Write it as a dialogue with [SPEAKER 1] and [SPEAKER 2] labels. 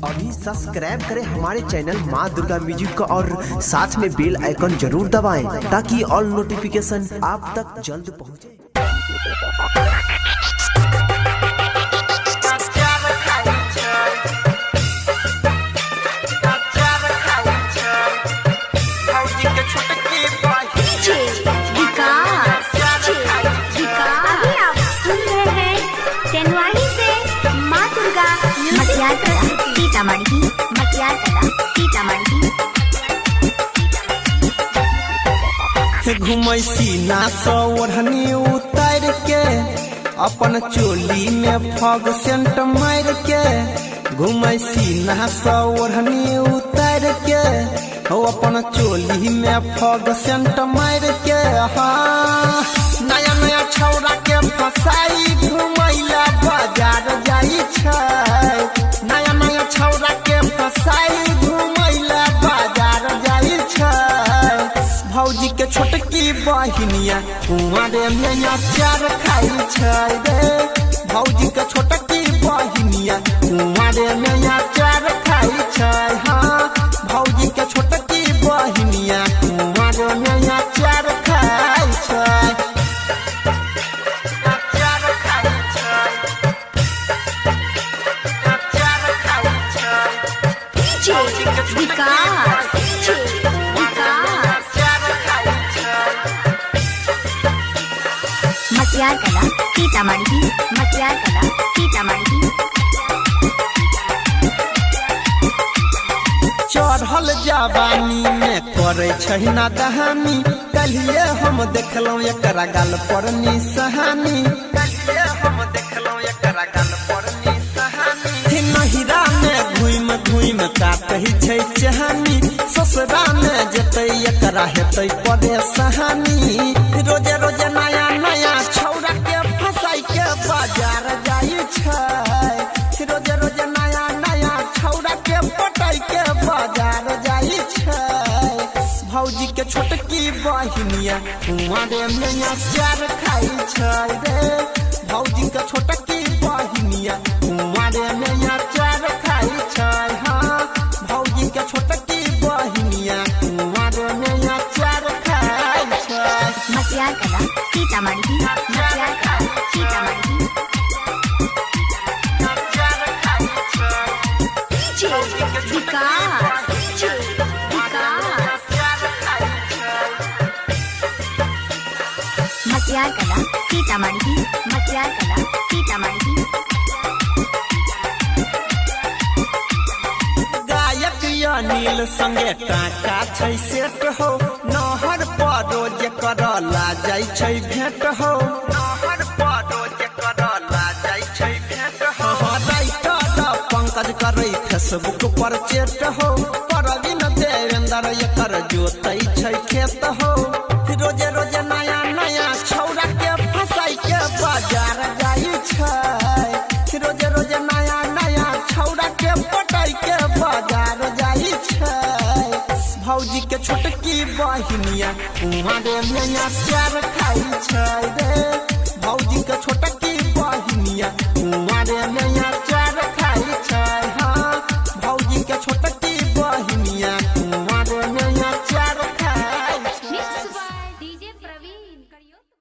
[SPEAKER 1] अभी सब्सक्राइब करें हमारे चैनल माँ दुर्गा म्यूजिक को और साथ में बेल आइकन जरूर दबाएं ताकि ऑल नोटिफिकेशन आप तक जल्द पहुँचे।
[SPEAKER 2] घुमै सीना सँ ओढ़नी उतार के अपन चोली में फग सेंट मार के घुमै सीना सँ ओढ़नी उतार के हो अपन चोली में फग सेंट मार के। हाँ नया नया छौरा के फसाई घुमैला बाजार जाई छै, नया नया छौरा के फसाई घुमैला बाजार जाई छै। भौजी के छोटकी बहिनिया कुंवारे में अचार खाई छै रे, भौजी के छोटकी बहिनिया कुंवारे में अचार खाई छै। हाँ भौजी के छोटकी बहिनिया कुंवारे में अचार खाई छै, अचार खाई छै, अचार खाई छै। भौजी के छोटकी
[SPEAKER 3] मटियार कला सीतामढ़ी, मटियार कला सीतामढ़ी।
[SPEAKER 2] चढ़ल जवानी में करे छै ना दहानी, कलिए हम देखलौं एकरा गाल पर निशानी, कलिए हम देखलौं एकरा गाल पर निशानी। नहिरा में घुम घुम काटै छै चहानी, ससुरा में जेतै एकरा हेतै परेशानी। रोजे रोजे नया नया छौरा के फसाई के बाजार जाई छै, रोजे रोजे नया नया छौरा के पटाई के बाजार जाई छै। भौजी के छोटकी बहिनिया कुंवारे में अचार खाई छै रे, भौजी के छोटकी बहिनिया कुंवारे में अचार खाई छै। हाँ भौजी के छोटकी बहिनिया कुंवारे में अचार खाई छै।
[SPEAKER 3] मटियार कला सीतामढ़ी, मटियार कला सीतामढ़ी।
[SPEAKER 2] अचार खाई छै,
[SPEAKER 3] विकास मटियार कला सीतामढ़ी, मटियार कला सीतामढ़ी।
[SPEAKER 2] गायक अनिल संगे टाका छै सेट हो, नहर पर रोज करला जाय छै भेंट हो, नहर पर रोज करला जाय छै भेंट हो। राइटर पंकज करै फेसबुक पर चेट हो, परवीन देवेंद्र एकर जोतै छै खेत हो। रोजे रोजे नया नया छौरा के फसाई के बाजार जाई छै, रोजे रोजे नया नया छौरा के पटाई के बाजार जाई छै। भौजी के छोटकी बहिनिया कुंवारे में अचार खाई छै रे,